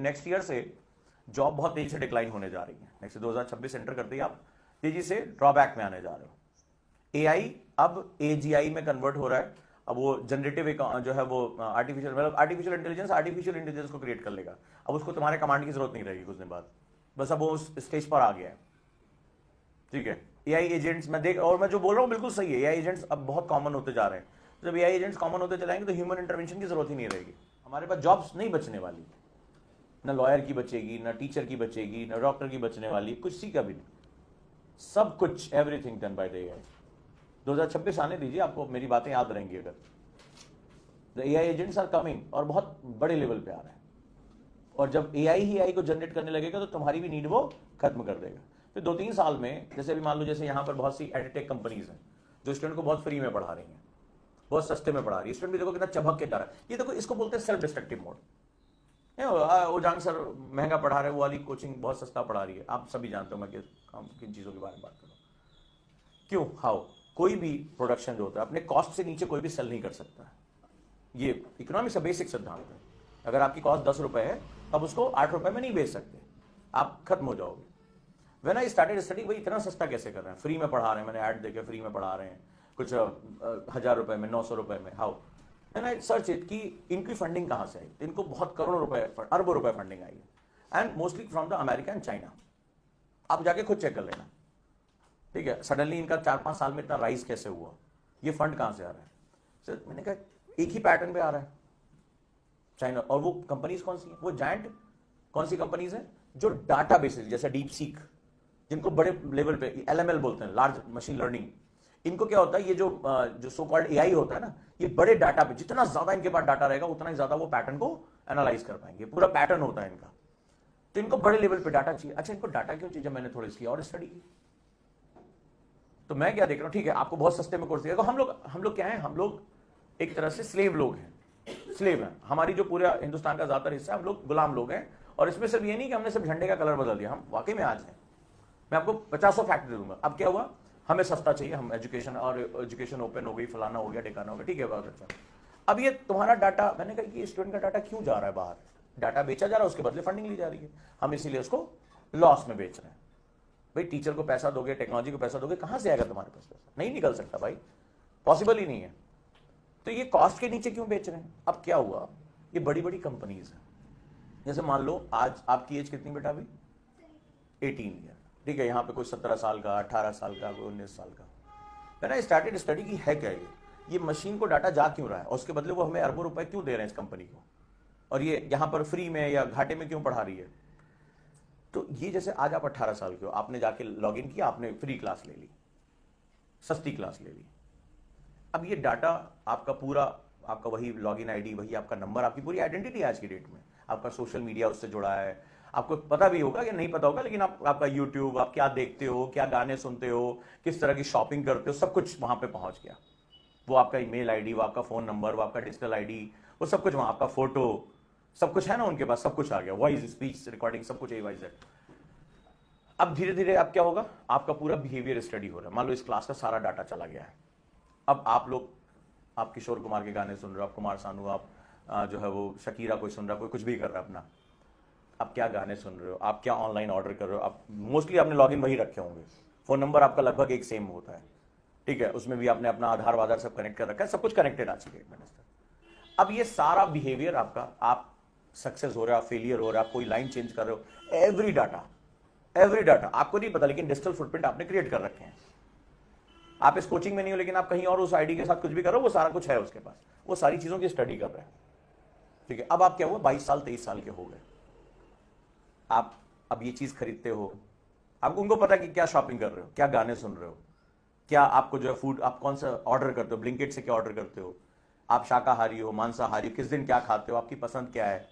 Next year से job बहुत तेजी से डिक्लाइन होने जा रही है। नेक्स्ट 2026 एंटर करते ही आप तेजी से ड्रॉबैक में आने जा रहे हो। एआई अब एजीआई में कन्वर्ट हो रहा है। अब वो जनरेटिव जो है वो आर्टिफिशियल इंटेलिजेंस को क्रिएट कर लेगा। अब उसको तुम्हारे कमांड की जरूरत नहीं रहेगी कुछ दिन बाद, बस अब वो उस स्टेज पर आ गया है। ठीक है, एआई एजेंट्स मैं जो बोल रहा हूँ बिल्कुल सही है। एआई एजेंट्स अब बहुत कॉमन होते जा रहे हैं। जब एआई एजेंट्स कॉमन होते चलाएंगे तो ह्यूमन इंटरवेंशन की जरूरत ही नहीं रहेगी। हमारे पास जॉब्स नहीं बचने वाली, ना लॉयर की बचेगी, ना टीचर की बचेगी, ना डॉक्टर की बचने वाली, कुछ सी का भी नहीं। सब कुछ everything done by the AI. 2026 आने दीजिए, आपको मेरी बातें याद रहेंगी। अगर the AI agents are coming और बहुत बड़े लेवल पे आ रहे हैं, और जब एआई ही एआई को जनरेट करने लगेगा तो तुम्हारी भी नीड वो खत्म कर देगा। फिर 2-3 साल में, जैसे अभी मान लो जैसे यहाँ पर बहुत सी एडटेक कंपनीज हैं जो स्टूडेंट को बहुत फ्री में पढ़ा रही हैं, बहुत सस्ते में पढ़ा रही है। स्टूडेंट भी देखो कितना चबक के जा रहा है। ये देखो, इसको बोलते हैं सेल्फ डिस्ट्रक्टिव मोड। वो जान सर महंगा पढ़ा रहे, वो वाली कोचिंग बहुत सस्ता पढ़ा रही है। आप सभी जानते हो मैं किन चीजों के बारे में बात कर रहा हूं। क्यों? हाउ? कोई भी प्रोडक्शन जो होता है अपने कॉस्ट से नीचे कोई भी सेल नहीं कर सकता है। ये इकोनॉमिक्स का बेसिक सिद्धांत है। अगर आपकी कॉस्ट 10 रुपए है, तब उसको 8 रुपए में नहीं बेच सकते, आप खत्म हो जाओगे। व्हेन आई स्टार्टेड स्टडी, भाई इतना सस्ता कैसे कर रहे हैं, फ्री में पढ़ा रहे हैं, मैंने ऐड देखे फ्री में पढ़ा रहे हैं, कुछ 1000 रुपए में, 900 रुपए में, how? When I search it कि इनकी फंडिंग कहां से आई, इनको बहुत करोड़ों रुपए, अरबों रुपए फंडिंग आई है, and mostly from the America and China. आप जाके खुद चेक कर लेना। ठीक है, सडनली इनका 4-5 साल में इतना राइज कैसे हुआ, ये फंड कहां से आ रहा है? सर मैंने कहा एक ही पैटर्न पे आ रहा है, चाइना। और वो कंपनीज कौन सी है? वो जायंट कौन सी कंपनीज है? जो डाटा बेसिस, जैसे डीप सीक, जिनको बड़े लेवल पे एलएमएल बोलते हैं, लार्ज मशीन लर्निंग। इनको क्या होता है, ये जो सो कॉल्ड एआई होता है ना, ये बड़े डाटा पे, जितना ज्यादा इनके पास डाटा रहेगा उतना ही ज्यादा वो पैटर्न को एनालाइज कर पाएंगे। पूरा पैटर्न होता है इनका, तो इनको बड़े लेवल पे डाटा चाहिए। अच्छा, इनको डाटा क्यों चाहिए? जब मैंने थोड़ी इसकी और स्टडी की तो मैं क्या देख रहा हूं, ठीक है आपको बहुत सस्ते में कोर्स दिया। हम लोग क्या है, हम लोग एक तरह से स्लेव लोग हैं, स्लेव हैं। हमारी जो पूरा हिंदुस्तान का ज्यादातर हिस्सा, हम लोग गुलाम लोग हैं। और इसमें सिर्फ ये नहीं कि हमने सिर्फ झंडे का कलर बदल दिया, हम वाकई में आज हैं। मैं आपको 50 फैक्ट दे दूंगा। अब क्या हुआ, हमें सस्ता चाहिए, हम एजुकेशन ओपन हो गई, फलाना हो गया, ठिकाना हो गया, ठीक है बहुत अच्छा। अब ये तुम्हारा डाटा, मैंने कहा कि स्टूडेंट का डाटा क्यों जा रहा है बाहर? डाटा बेचा जा रहा है, उसके बदले फंडिंग ली जा रही है, हम इसीलिए उसको लॉस में बेच रहे हैं। भाई टीचर को पैसा दोगे, टेक्नोलॉजी को पैसा दोगे, कहां से आएगा तुम्हारे पास पैसा? नहीं निकल सकता भाई, पॉसिबल ही नहीं है। तो ये कॉस्ट के नीचे क्यों बेच रहे हैं? अब क्या हुआ, ये बड़ी बड़ी कंपनीज हैं। जैसे मान लो आज आपकी एज कितनी बेटा? अभी 18 ईयर, ठीक है। यहाँ पे कोई 17 साल का, 18 साल का, कोई 19 साल का। मैंने स्टार्टेड स्टडी की है क्या ये मशीन को डाटा जा क्यों रहा है, और उसके बदले वो हमें अरबों रुपए क्यों दे रहे हैं इस कंपनी को, और ये यहाँ पर फ्री में या घाटे में क्यों पढ़ा रही है? तो ये जैसे आज आप 18 साल के हो, आपने जाके लॉग इन किया, आपने फ्री क्लास ले ली, सस्ती क्लास ले ली। अब ये डाटा आपका पूरा, आपका वही लॉगिन आईडी, वही आपका नंबर, आपकी पूरी आइडेंटिटी आज की डेट में, आपका सोशल मीडिया उससे जुड़ा है। आपको पता भी होगा या नहीं पता होगा, लेकिन आपका यूट्यूब, आप क्या देखते हो, क्या गाने सुनते हो, किस तरह की शॉपिंग करते हो, सब कुछ वहां पे पहुंच गया। वो आपका ईमेल आईडी, वो आपका फोन नंबर, वो आपका डिजिटल आईडी, वो सब कुछ वहां, आपका फोटो, सब कुछ है ना उनके पास, सब कुछ आ गया, वॉइस, स्पीच रिकॉर्डिंग, सब कुछ AY-Z। अब धीरे धीरे अब क्या होगा, आपका पूरा बिहेवियर स्टडी हो रहा है। मान लो इस क्लास का सारा डाटा चला गया है। अब आप लोग, आप किशोर कुमार के गाने सुन रहे हो, आप कुमार सानू, आप जो है वो शकीरा कोई सुन रहा है, कोई कुछ भी कर रहा है अपना, आप क्या गाने सुन रहे हो, आप क्या ऑनलाइन ऑर्डर कर रहे हो, आप मोस्टली आपने लॉगिन वही रखे होंगे, फोन नंबर आपका लगभग एक सेम होता है, ठीक है। उसमें भी आपने अपना आधार वाधार सब कनेक्ट कर रखा है, सब कुछ कनेक्टेड आज की डेट में। अब ये सारा बिहेवियर आपका, आप सक्सेस हो रहे हो, आप फेलियर हो रहे हो, आप कोई लाइन चेंज कर रहे हो, एवरी डाटा आपको नहीं पता, लेकिन डिजिटल फुटप्रिंट आपने क्रिएट कर रखे हैं। आप इस कोचिंग में नहीं हो, लेकिन आप कहीं और उस आईडी के साथ कुछ भी करो, वो सारा कुछ है उसके पास, वो सारी चीजों की स्टडी कर रहे हैं, ठीक है। अब आप क्या हुआ, 22 साल 23 साल के हो गए, आप अब ये चीज खरीदते हो, आपको उनको पता कि क्या शॉपिंग कर रहे हो, क्या गाने सुन रहे हो, क्या आपको जो है फूड, आप कौन सा ऑर्डर करते हो, ब्लिंकिट से क्या ऑर्डर करते हो, आप शाकाहारी हो, मांसाहारी, किस दिन क्या खाते हो, आपकी पसंद क्या है,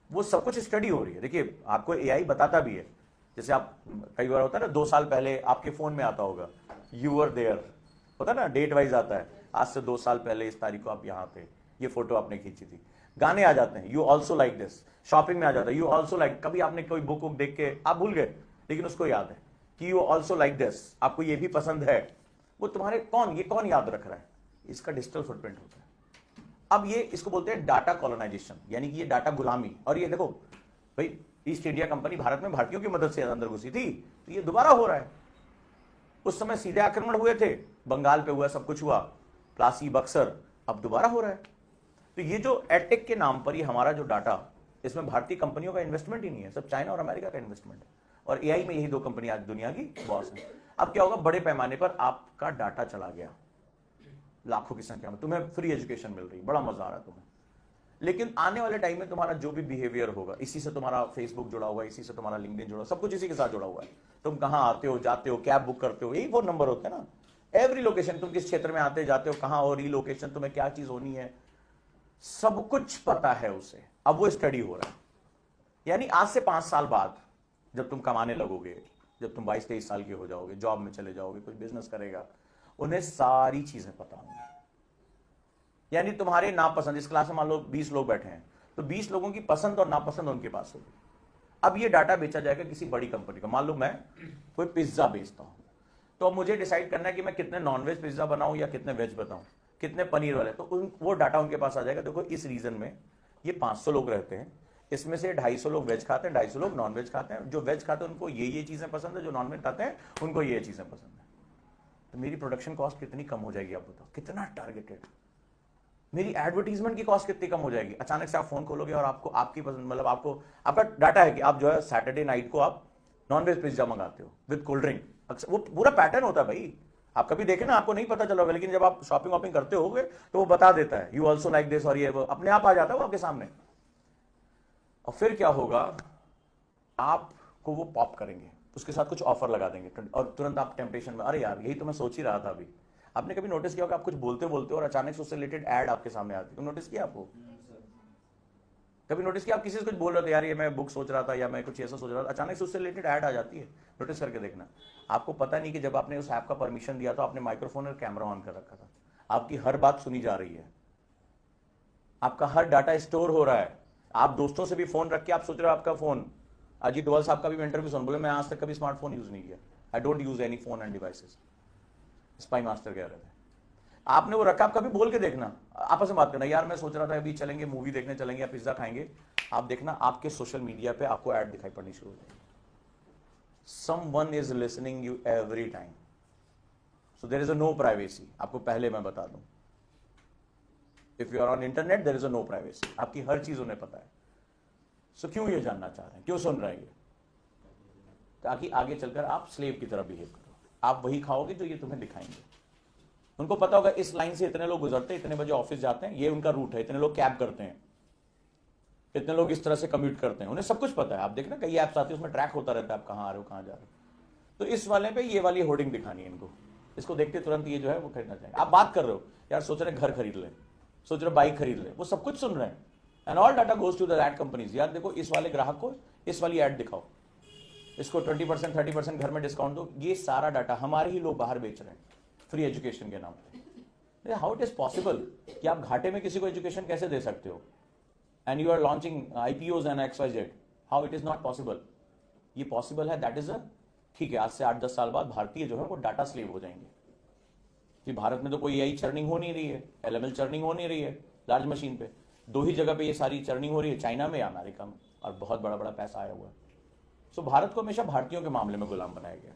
वो सब कुछ स्टडी हो रही है। देखिए आपको एआई बताता भी है। जैसे आप, कई बार होता है ना, 2 साल पहले आपके फोन में आता होगा यू वर देयर, होता है ना, डेट वाइज आता है, आज से 2 साल पहले इस तारीख को आप यहाँ थे, ये फोटो आपने खींची थी। गाने आ जाते हैं, you also like this, shopping में आ जाता है, यू ऑल्सो लाइक, कभी आपने कोई बुक देख के आप भूल गए, लेकिन उसको याद है कि यू ऑल्सो लाइक दिस, आपको ये भी पसंद है। वो तुम्हारे कौन याद रख रहा है? इसका डिजिटल फुटप्रिंट होता है। अब ये, इसको बोलते हैं डाटा कॉलोनाइजेशन, यानी कि ये डाटा गुलामी। और ये देखो, भाई ईस्ट इंडिया कंपनी भारत में भारतीयों की मदद से अंदर घुसी थी, तो ये दोबारा हो रहा है। उस समय सीधे आक्रमण हुए थे, बंगाल पे हुआ, सब कुछ हुआ, प्लासी, बक्सर, अब दोबारा हो रहा है। तो ये जो एडटेक के नाम पर ये हमारा जो डाटा, इसमें भारतीय कंपनियों का इन्वेस्टमेंट ही नहीं है, सब चाइना और अमेरिका का इन्वेस्टमेंट है। और एआई में यही दो कंपनी आज दुनिया की बॉस है। अब क्या होगा, बड़े पैमाने पर आपका डाटा चला गया, लाखों की संख्या में, तुम्हें फ्री एजुकेशन मिल रही, बड़ा मजा आ रहा है तुम्हें, लेकिन आने वाले टाइम में तुम्हारा जो भी बिहेवियर होगा, इसी से तुम्हारा फेसबुक जुड़ा हुआ है, इसी से तुम्हारा लिंक्डइन जुड़ा हुआ, सब कुछ इसी के साथ जुड़ा हुआ है। तुम कहां आते हो, जाते हो, कैब बुक करते हो, यही फोन नंबर होते हैं ना। एवरी लोकेशन, तुम किस क्षेत्र में आते जाते हो, कहां हो, रीलोकेशन, तुम्हें क्या चीज होनी है, सब कुछ पता है उसे। अब वो स्टडी हो रहा है, यानी आज से 5 साल बाद जब तुम कमाने लगोगे, जब तुम 22-23 साल के हो जाओगे, जॉब में चले जाओगे, कुछ बिजनेस करेगा, उन्हें सारी चीजें पता होंगी। यानी तुम्हारे नापसंद, इस क्लास में मान लो 20 लोग बैठे हैं, तो 20 लोगों की पसंद और नापसंद उनके पास होगी। अब ये डाटा बेचा जाएगा किसी बड़ी कंपनी को। मान लो मैं कोई पिज्जा बेचता हूं, तो अब मुझे डिसाइड करना है कि मैं कितने नॉनवेज पिज्जा बनाऊं या कितने वेज बताऊं, कितने पनीर वाले, तो वो डाटा उनके पास आ जाएगा। देखो इस रीजन में ये 500 लोग रहते हैं, इसमें से 250 लोग वेज खाते हैं, 250 लोग नॉन वेज खाते हैं। जो वेज खाते हैं उनको ये चीजें पसंद है, जो नॉन वेज खाते हैं उनको ये चीजें पसंद है। तो मेरी प्रोडक्शन कॉस्ट कितनी कम हो जाएगी, आप बताओ, कितना टारगेटेड। मेरी एडवर्टीजमेंट की कॉस्ट कितनी कम हो जाएगी। अचानक से आप फोन खोलोगे और आपको आपकी पसंद, मतलब आपको आपका डाटा है कि आप जो है सैटरडे नाइट को आप नॉनवेज पिज्जा मंगाते हो विद कोल्ड ड्रिंक। वो पूरा पैटर्न होता है भाई, आप कभी देखे ना, आपको नहीं पता चला होगा, लेकिन जब आप शॉपिंग वॉपिंग करते होगे तो वो बता देता है, यू ऑल्सो लाइक दिस, और ये अपने आप आ जाता है वो आपके सामने। और फिर क्या होगा, आपको वो पॉप करेंगे, उसके साथ कुछ ऑफर लगा देंगे, और तुरंत आप टेम्पटेशन में, अरे यार यही तो मैं सोच ही रहा था अभी। आपने कभी नोटिस किया होगा, आप कुछ बोलते बोलते और अचानक से उससे रिलेटेड एड आपके सामने आती है, तुम नोटिस किया आपको? कभी नोटिस किया आप किसी से कुछ बोल रहे थे, यार ये मैं बुक सोच रहा था या मैं कुछ ऐसा सोच रहा था, अचानक से उससे रिलेटेड ऐड आ जाती है, नोटिस करके देखना। आपको पता नहीं कि जब आपने उस ऐप का परमिशन दिया तो आपने माइक्रोफोन और कैमरा ऑन कर रखा था, आपकी हर बात सुनी जा रही है, आपका हर डाटा स्टोर हो रहा है। आप दोस्तों से भी फोन रख के आप सोच रहे हो आपका फोन, अजीत डोभाल साहब का भी इंटरव्यू सुन, बोले मैं आज तक कभी स्मार्टफोन यूज नहीं किया, I don't use any phone end devices, spy master कह रहे थे। आपने वो रखा, आप कभी बोल के देखना, आपस में बात करना, यार मैं सोच रहा था अभी चलेंगे मूवी देखने चलेंगे या पिज्जा खाएंगे, आप देखना आपके सोशल मीडिया पे आपको ऐड दिखाई पड़नी शुरू हो जाएगी। Someone is listening you every time, so there is a no privacy. आपको पहले मैं बता दूं, if you are on internet there is a no privacy, आपकी हर चीज उन्हें पता है। सो क्यों ये जानना चाह रहे हैं, क्यों सुन रहे हैं ये? ताकि आगे चलकर आप स्लेव की तरह बिहेव करो, आप वही खाओगे जो ये तुम्हें दिखाएंगे। उनको पता होगा इस लाइन से इतने लोग गुजरते हैं, इतने बजे ऑफिस जाते हैं, ये उनका रूट है, इतने लोग कैब करते हैं, इतने लोग इस तरह से कम्यूट करते हैं, उन्हें सब कुछ पता है। आप देखना कई ऐप्स आती है, उसमें ट्रैक होता रहता है आप कहाँ आ रहे हो, कहाँ जा रहे हो। तो इस वाले पे ये वाली होर्डिंग दिखानी है इनको, इसको देखते तुरंत ये जो है वो खरीदना चाहिए। आप बात कर रहे हो, यार सोच रहे घर खरीद ले, सोच रहे बाइक खरीद ले, वो सब कुछ सुन रहे हैं, and all data goes to the ad companies. यार देखो इस वाले ग्राहक को इस वाली एड दिखाओ, इसको 20% 30% घर में डिस्काउंट दो, ये सारा डाटा हमारे ही लोग बाहर बेच रहे हैं फ्री एजुकेशन के नाम पे। हाउ इट इज पॉसिबल कि आप घाटे में किसी को एजुकेशन कैसे दे सकते हो, and you are launching IPOs and XYZ, how it is not possible? ये पॉसिबल है, दैट इज अ, ठीक है, आज से 8-10 साल बाद भारतीय जो है वो डाटा स्लेव हो जाएंगे कि भारत में तो कोई AI चर्निंग हो नहीं रही है, LML चर्निंग हो नहीं रही है लार्ज मशीन पे, 2 ही जगह पे ये सारी चर्निंग हो रही है, चाइना में या अमेरिका में, और बहुत बड़ा बड़ा पैसा आया हुआ है। सो भारत को हमेशा भारतीयों के मामले में गुलाम बनाया गया।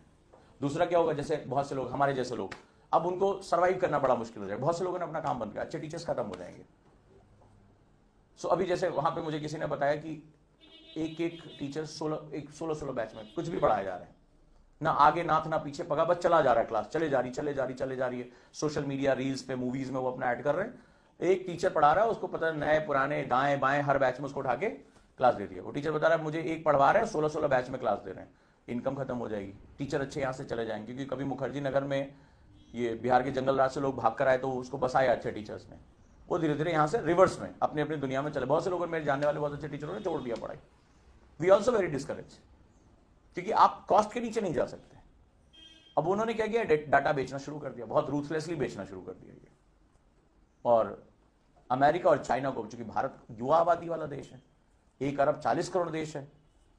दूसरा क्या होगा, जैसे बहुत से लोग, हमारे जैसे लोग, अब उनको सर्वाइव करना बड़ा मुश्किल हो जाएगा, बहुत से लोगों ने अपना काम बंद किया, अच्छे टीचर्स खत्म हो जाएंगे। सो अभी जैसे वहां पे मुझे किसी ने बताया कि एक एक टीचर 16 बैच में कुछ भी पढ़ाए जा रहे हैं, ना आगे नाथ ना पीछे पगा, बस चला जा रहा है, क्लास चले जा रही है, सोशल मीडिया रील्स पे मूवीज में वो अपना ऐड कर रहे हैं। एक टीचर पढ़ा रहा है, उसको पता है नए पुराने दाएं बाएं हर बैच में उसको उठा के क्लास दे दिया। वो टीचर बता रहा है मुझे एक पढ़वा रहे हैं, 16 बैच में क्लास दे रहे हैं, इनकम खत्म हो जाएगी, टीचर अच्छे यहाँ से चले जाएंगे। क्योंकि कभी मुखर्जी नगर में ये बिहार के जंगल राज से लोग भाग कर आए तो उसको बसाया अच्छे टीचर्स ने, वो धीरे धीरे यहाँ से रिवर्स में अपनी अपनी दुनिया में चले। बहुत से लोगों, मेरे जानने वाले बहुत अच्छे टीचरों ने छोड़ दिया पढ़ाई। वी ऑल्सो वेरी डिस्करेज, क्योंकि आप कॉस्ट के नीचे नहीं जा सकते। अब उन्होंने क्या किया, डाटा बेचना शुरू कर दिया, बहुत रूथलेसली बेचना शुरू कर दिया ये। और अमेरिका और चाइना को, चूंकि भारत युवा आबादी वाला देश है, 1 अरब 40 करोड़ देश है,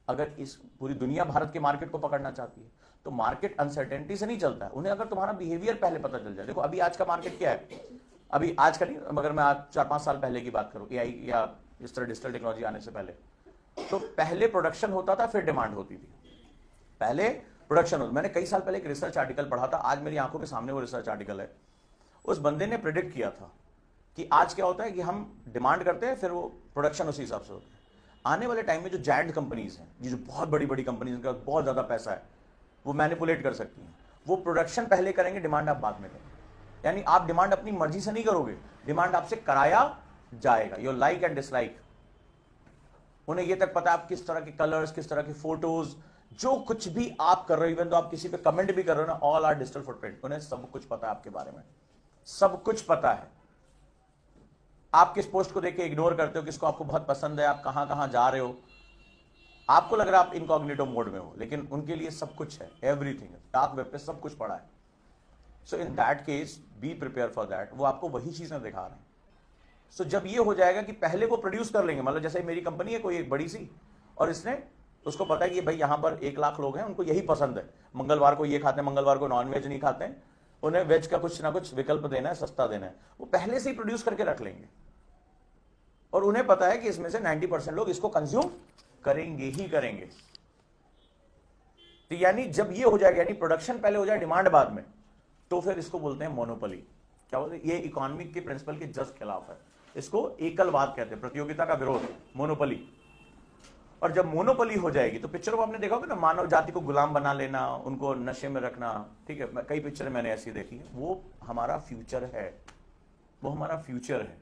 अगर इस पूरी दुनिया भारत के मार्केट को पकड़ना चाहती है तो मार्केट अनसर्टेनिटी से नहीं चलता है। उन्हें अगर तुम्हारा बिहेवियर पहले पता चल जाए, देखो अभी आज का मार्केट क्या है, अभी आज का नहीं, मगर मैं आज 4-5 साल पहले की बात करूं, AI या इस तरह डिजिटल टेक्नोलॉजी आने से पहले, तो पहले प्रोडक्शन होता था, फिर डिमांड होती थी। पहले प्रोडक्शन होता, मैंने कई साल पहले एक रिसर्च आर्टिकल पढ़ा था, आज मेरी आंखों के सामने वो रिसर्च आर्टिकल है। उस बंदे ने प्रिडिक्ट किया था कि आज क्या होता है कि हम डिमांड करते हैं, फिर वो प्रोडक्शन उसी हिसाब से होता है। आने वाले टाइम में जो जायंट कंपनीज हैं, जो बहुत बड़ी बड़ी कंपनीज, जिनका बहुत ज्यादा पैसा है, वो मैनिपुलेट कर सकती हैं, वो प्रोडक्शन पहले करेंगे, डिमांड आप बाद में करेंगे। यानी आप डिमांड अपनी मर्जी से नहीं करोगे, डिमांड आपसे कराया जाएगा। योर लाइक एंड डिसलाइक, उन्हें ये तक पता है आप किस तरह के कलर्स, किस तरह की फोटोज, जो कुछ भी आप कर रहे हो, इवन तो आप किसी पे कमेंट भी कर रहे हो ना, ऑल आर डिजिटल फुटप्रिंट, उन्हें सब कुछ पता है आपके बारे में, सब कुछ पता है। आप किस पोस्ट को देख के इग्नोर करते हो, किसको आपको बहुत पसंद है, आप कहां कहां जा रहे हो, आपको लग रहा है आप इनकॉग्निटो मोड में हो, लेकिन उनके लिए सब कुछ है, एवरीथिंग, डार्क वेब पे सब कुछ पड़ा है। So in that case be prepare for that, वो आपको वही चीजें दिखा रहे हैं। सो जब ये हो जाएगा कि पहले वो प्रोड्यूस कर लेंगे, मतलब जैसे मेरी कंपनी है कोई एक बड़ी सी, और इसने उसको पता है कि भाई यहां पर 1 लाख लोग हैं, उनको यही पसंद है, मंगलवार को ये खाते हैं, मंगलवार को नॉनवेज नहीं खाते हैं, उन्हें वेज का कुछ ना कुछ विकल्प देना है, सस्ता देना है, वो पहले से ही प्रोड्यूस करके रख लेंगे। और उन्हें पता है कि इसमें से 90% लोग इसको कंज्यूम करेंगे ही करेंगे। तो यानी जब ये हो जाएगा, यानी प्रोडक्शन पहले हो जाए, डिमांड बाद में, तो फिर इसको बोलते हैं मोनोपोली। क्या बोलते हैं? ये इकोनॉमिक के प्रिंसिपल के जस्ट खिलाफ है, इसको एकलवाद कहते हैं, प्रतियोगिता का विरोध, मोनोपोली। और जब मोनोपोली हो जाएगी तो पिक्चरों में आपने देखा होगा ना, मानव जाति को गुलाम बना लेना, उनको नशे में रखना, ठीक है, कई पिक्चरें मैंने ऐसी देखी है। वो हमारा फ्यूचर है, वो हमारा फ्यूचर है।